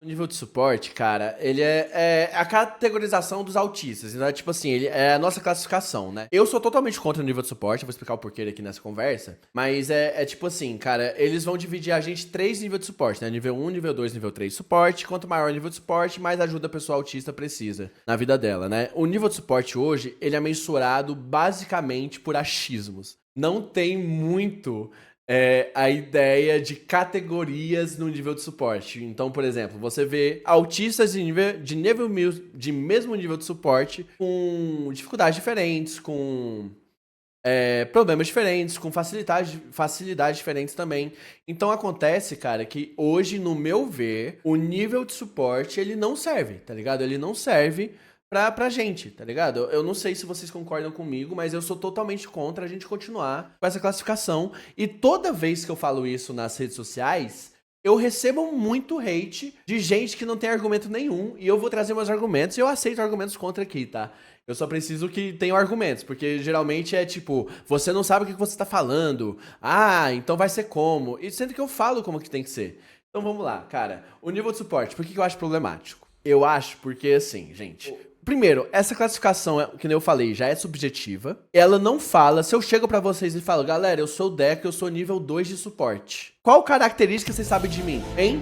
O nível de suporte, cara, ele é a categorização dos autistas. Então, é tipo assim, ele é a nossa classificação, né? Eu sou totalmente contra o nível de suporte, eu vou explicar o porquê aqui nessa conversa. Mas é tipo assim, cara, eles vão dividir a gente em 3 níveis de suporte, né? Nível 1, nível 2, nível 3 suporte. Quanto maior o nível de suporte, mais ajuda a pessoa autista precisa na vida dela, né? O nível de suporte hoje, ele é mensurado basicamente por achismos. Não tem muito a ideia de categorias no nível de suporte. Então, por exemplo, você vê autistas de mesmo nível de suporte com dificuldades diferentes, com problemas diferentes, com facilidades diferentes também. Então acontece, cara, que hoje, no meu ver, o nível de suporte, ele não serve, tá ligado? Ele não serve pra gente, tá ligado? Eu não sei se vocês concordam comigo, mas eu sou totalmente contra a gente continuar com essa classificação. E toda vez que eu falo isso nas redes sociais, eu recebo muito hate de gente que não tem argumento nenhum. E eu vou trazer meus argumentos e eu aceito argumentos contra aqui, tá? Eu só preciso que tenham argumentos, porque geralmente é tipo, você não sabe o que você tá falando. Ah, então vai ser como? E sendo que eu falo como que tem que ser. Então vamos lá, cara. O nível de suporte, por que eu acho problemático? Eu acho porque, assim, gente. Primeiro, essa classificação, que nem eu falei, já é subjetiva. Ela não fala, se eu chego pra vocês e falo, galera, eu sou o Deco, eu sou nível 2 de suporte. Qual característica vocês sabem de mim? Hein?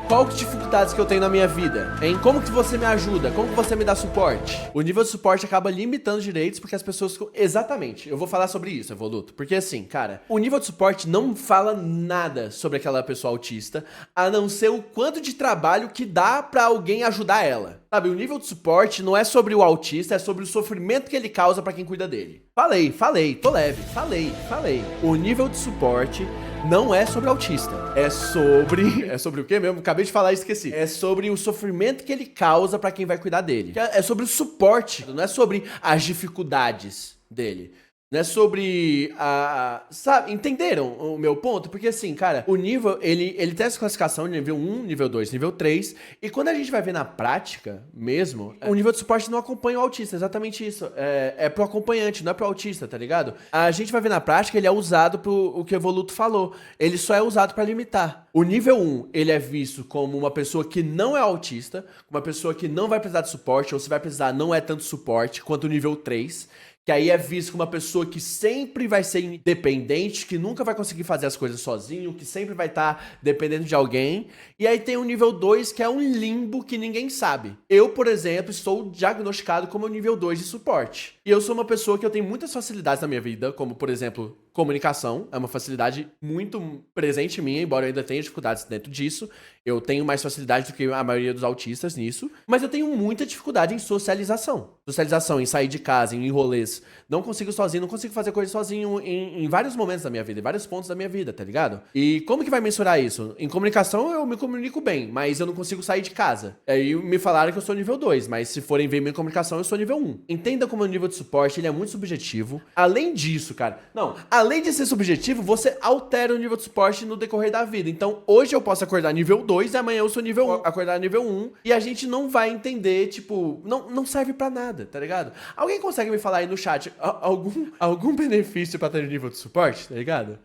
Qual que dificuldades que eu tenho na minha vida? Hein? Como que você me ajuda? Como que você me dá suporte? O nível de suporte acaba limitando direitos porque as pessoas... Exatamente, eu vou falar sobre isso, Evoluto. Porque assim, cara, o nível de suporte não fala nada sobre aquela pessoa autista, a não ser o quanto de trabalho que dá pra alguém ajudar ela. Sabe, o nível de suporte não é sobre o autista, é sobre o sofrimento que ele causa pra quem cuida dele. Falei, tô leve, falei. O nível de suporte não é sobre autista. É sobre... É sobre o quê mesmo? Acabei de falar e esqueci. É sobre o sofrimento que ele causa pra quem vai cuidar dele. É sobre o suporte, não é sobre as dificuldades dele. Não é sobre sabe, entenderam o meu ponto? Porque assim, cara, o nível, ele tem essa classificação de nível 1, nível 2, nível 3, e quando a gente vai ver na prática mesmo, o nível de suporte não acompanha o autista, exatamente isso. É pro acompanhante, não é pro autista, tá ligado? A gente vai ver na prática, ele é usado pro o que o Evoluto falou. Ele só é usado pra limitar. O nível 1, ele é visto como uma pessoa que não é autista, uma pessoa que não vai precisar de suporte, ou se vai precisar, não é tanto suporte, quanto o nível 3, que aí é visto como uma pessoa que sempre vai ser independente, que nunca vai conseguir fazer as coisas sozinho, que sempre vai estar dependendo de alguém. E aí tem o nível 2, que é um limbo que ninguém sabe. Eu, por exemplo, estou diagnosticado como nível 2 de suporte. E eu sou uma pessoa que eu tenho muitas facilidades na minha vida, como, por exemplo, comunicação. É uma facilidade muito presente em mim, embora eu ainda tenha dificuldades dentro disso. Eu tenho mais facilidade do que a maioria dos autistas nisso. Mas eu tenho muita dificuldade em socialização. Socialização, em sair de casa, em rolês. Não consigo sozinho, não consigo fazer coisas sozinho em vários momentos da minha vida, em vários pontos da minha vida, tá ligado? E como que vai mensurar isso? Em comunicação eu me comunico bem, mas eu não consigo sair de casa. Aí me falaram que eu sou nível 2, mas se forem ver minha comunicação, eu sou nível 1. Entenda como o nível de suporte, ele é muito subjetivo. Além disso, cara, não, além de ser subjetivo, você altera o nível de suporte no decorrer da vida. Então, hoje eu posso acordar nível 2 e amanhã eu sou nível 1, acordar nível 1, e a gente não vai entender, tipo, não serve pra nada, tá ligado? Alguém consegue me falar aí no chat algum benefício pra ter nível de suporte, tá ligado?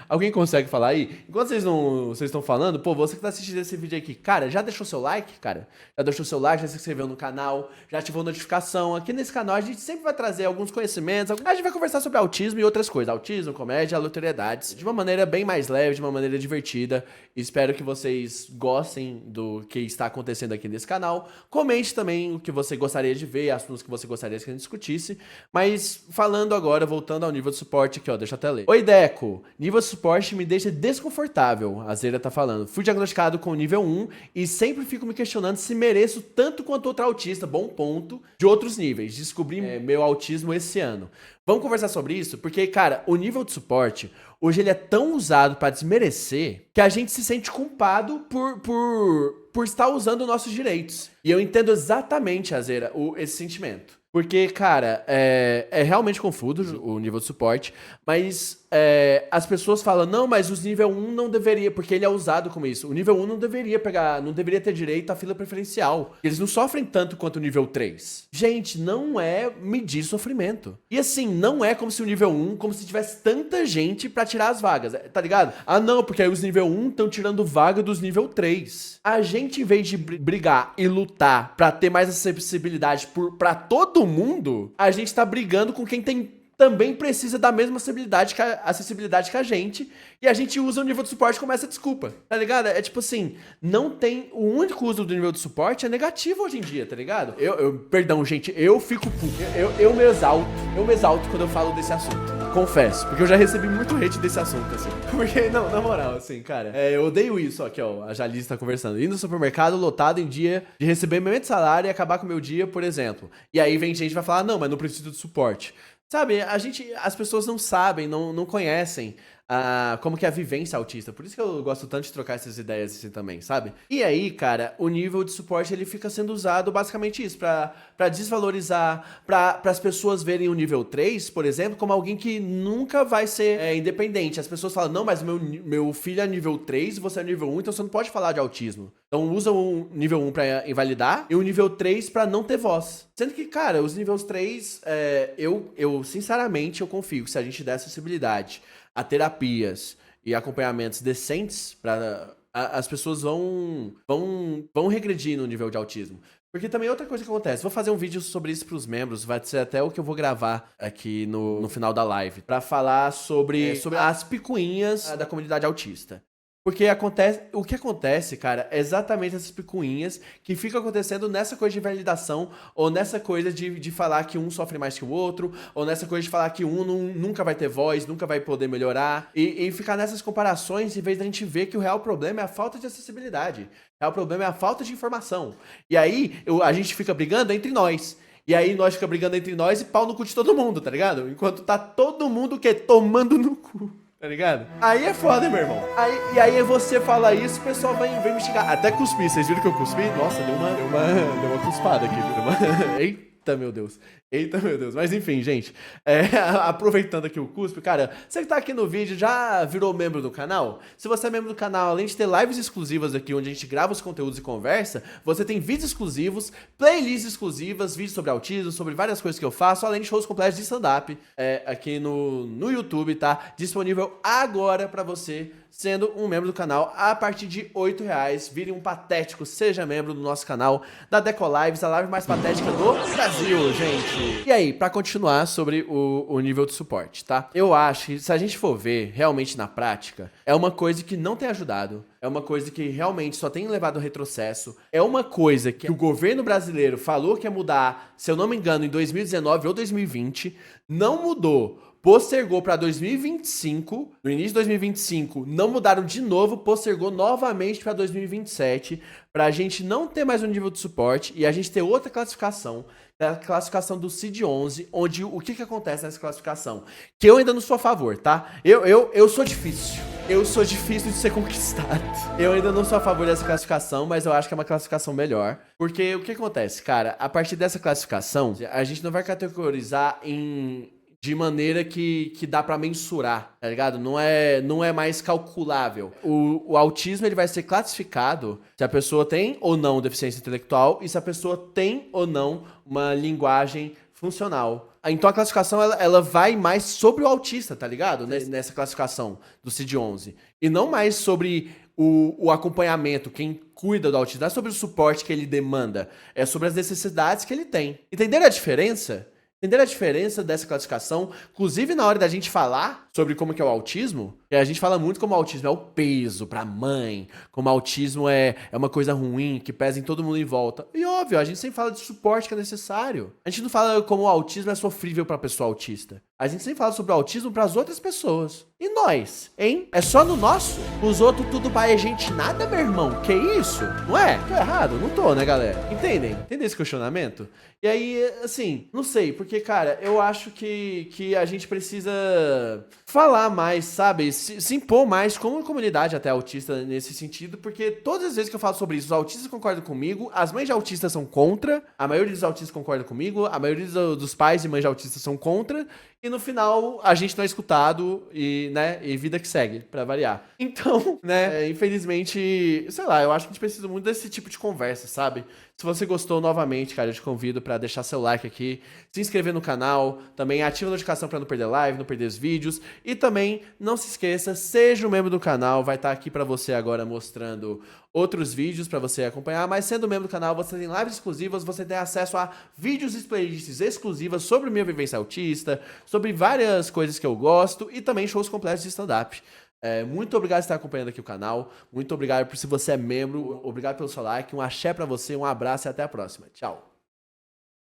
Alguém consegue falar aí? Enquanto vocês estão falando, pô, você que tá assistindo esse vídeo aqui, cara, já deixou seu like, cara? Já deixou seu like, já se inscreveu no canal, já ativou notificação. Aqui nesse canal a gente sempre vai trazer alguns conhecimentos, a gente vai conversar sobre autismo e outras coisas, autismo, comédia, aleatoriedades, de uma maneira bem mais leve, de uma maneira divertida. Espero que vocês gostem do que está acontecendo aqui nesse canal. Comente também o que você gostaria de ver, assuntos que você gostaria que a gente discutisse. Mas falando agora, voltando ao nível de suporte aqui, ó, deixa eu até ler. Oi, Deco, nível de suporte me deixa desconfortável, a Zera tá falando. Fui diagnosticado com nível 1 e sempre fico me questionando se mereço tanto quanto outro autista, bom ponto, de outros níveis. Descobri meu autismo esse ano. Vamos conversar sobre isso? Porque, cara, o nível de suporte, hoje ele é tão usado pra desmerecer que a gente se sente culpado por estar usando nossos direitos. E eu entendo exatamente, Azera, esse sentimento. Porque, cara, é realmente confuso o nível de suporte, mas as pessoas falam, não, mas os nível 1 não deveria, porque ele é usado como isso. O nível 1 não deveria não deveria ter direito à fila preferencial. Eles não sofrem tanto quanto o nível 3. Gente, não é medir sofrimento. E assim, não é como se o nível 1, como se tivesse tanta gente pra tirar as vagas, tá ligado? Ah, não, porque aí os nível 1 estão tirando vaga dos nível 3. A gente, em vez de brigar e lutar pra ter mais acessibilidade pra todo mundo, a gente tá brigando com quem também precisa da mesma acessibilidade que a gente, e a gente usa o nível de suporte como essa desculpa, tá ligado? É tipo assim, não tem... O único uso do nível de suporte é negativo hoje em dia, tá ligado? Perdão, gente, eu fico puto. Eu me exalto quando eu falo desse assunto. Confesso, porque eu já recebi muito hate desse assunto, assim. Porque, não, na moral, assim, cara, eu odeio isso, aqui, ó, a Jalice tá conversando. Ir no supermercado lotado em dia de receber meu salário e acabar com o meu dia, por exemplo. E aí vem gente que vai falar, não, mas não preciso de suporte. Sabe, as pessoas não sabem, não conhecem como que é a vivência autista. Por isso que eu gosto tanto de trocar essas ideias assim também, sabe? E aí, cara, o nível de suporte, ele fica sendo usado basicamente isso, pra desvalorizar, pra as pessoas verem o nível 3, por exemplo, como alguém que nunca vai ser independente. As pessoas falam, não, mas meu filho é nível 3 e você é nível 1, então você não pode falar de autismo. Então usa o nível 1 pra invalidar e o nível 3 pra não ter voz. Sendo que, cara, os níveis 3, eu sinceramente, eu confio que se a gente der acessibilidade a terapias e acompanhamentos decentes, as pessoas vão regredir no nível de autismo. Porque também outra coisa que acontece, vou fazer um vídeo sobre isso pros membros, vai ser até o que eu vou gravar aqui no final da live, pra falar sobre as picuinhas da comunidade autista. Porque o que acontece, cara, é exatamente essas picuinhas que ficam acontecendo nessa coisa de validação, ou nessa coisa de falar que um sofre mais que o outro, ou nessa coisa de falar que um nunca vai ter voz, nunca vai poder melhorar, e ficar nessas comparações em vez da gente ver que o real problema é a falta de acessibilidade. O real problema é a falta de informação. E aí a gente fica brigando entre nós. E aí nós fica brigando entre nós e pau no cu de todo mundo, tá ligado? Enquanto tá todo mundo tomando no cu. Tá ligado? Aí é foda, meu irmão. E aí você fala isso, o pessoal vem me xingar. Até cuspir. Vocês viram que eu cuspi? Nossa, deu uma cuspada aqui. Eita, meu Deus. Eita, meu Deus. Mas enfim, gente. Aproveitando aqui o cuspe, cara, você que tá aqui no vídeo já virou membro do canal? Se você é membro do canal, além de ter lives exclusivas aqui, onde a gente grava os conteúdos e conversa, você tem vídeos exclusivos, playlists exclusivas, vídeos sobre autismo, sobre várias coisas que eu faço, além de shows completos de stand-up aqui no YouTube, tá? Disponível agora pra você, sendo um membro do canal a partir de R$8. Vire um patético, seja membro do nosso canal da Deco Lives, a live mais patética do Brasil, gente. E aí, pra continuar sobre o nível de suporte, tá? Eu acho que se a gente for ver realmente na prática, é uma coisa que não tem ajudado, é uma coisa que realmente só tem levado ao retrocesso, é uma coisa que o governo brasileiro falou que ia mudar, se eu não me engano, em 2019 ou 2020, não mudou. Postergou para 2025, no início de 2025, não mudaram de novo, postergou novamente para 2027, para a gente não ter mais um nível de suporte e a gente ter outra classificação, a classificação do CID-11, onde o que acontece nessa classificação? Que eu ainda não sou a favor, tá? Eu sou difícil. Eu sou difícil de ser conquistado. Eu ainda não sou a favor dessa classificação, mas eu acho que é uma classificação melhor. Porque o que acontece, cara? A partir dessa classificação, a gente não vai categorizar de maneira que dá pra mensurar, tá ligado? Não é mais calculável. O autismo, ele vai ser classificado se a pessoa tem ou não deficiência intelectual e se a pessoa tem ou não uma linguagem funcional. Então a classificação, ela vai mais sobre o autista, tá ligado? Nessa classificação do CID-11. E não mais sobre o acompanhamento, quem cuida do autismo. Não é sobre o suporte que ele demanda. É sobre as necessidades que ele tem. Entenderam a diferença? Entenderam a diferença dessa classificação? Inclusive, na hora da gente falar sobre como que é o autismo, a gente fala muito como o autismo é o peso pra mãe, como o autismo é uma coisa ruim, que pesa em todo mundo em volta. E óbvio, a gente sempre fala de suporte que é necessário. A gente não fala como o autismo é sofrível pra pessoa autista. A gente sempre fala sobre o autismo pras outras pessoas. E nós, hein? É só no nosso? Os outros tudo pra gente nada, meu irmão? Que isso? Não é? Tô errado? Não tô, né, galera? Entendem? Entendem esse questionamento? E aí, assim, não sei, porque, cara, eu acho que a gente precisa falar mais, sabe? se impor mais como comunidade até autista nesse sentido, porque todas as vezes que eu falo sobre isso, os autistas concordam comigo, as mães de autistas são contra, a maioria dos autistas concorda comigo, a maioria dos pais e mães de autistas são contra, e no final a gente não é escutado e, né, e vida que segue, pra variar. Então, né, infelizmente, sei lá, eu acho que a gente precisa muito desse tipo de conversa, sabe? Se você gostou, novamente, cara, eu te convido pra deixar seu like aqui, se inscrever no canal, também ativa a notificação pra não perder live, não perder os vídeos, e também, não se esqueça, seja um membro do canal, vai estar aqui pra você agora mostrando outros vídeos pra você acompanhar, mas sendo membro do canal, você tem lives exclusivas, você tem acesso a vídeos e playlists exclusivas sobre minha vivência autista, sobre várias coisas que eu gosto, e também shows completos de stand-up. Muito obrigado por estar acompanhando aqui o canal. Muito obrigado por se você é membro. Obrigado pelo seu like. Um axé pra você, um abraço e até a próxima. Tchau.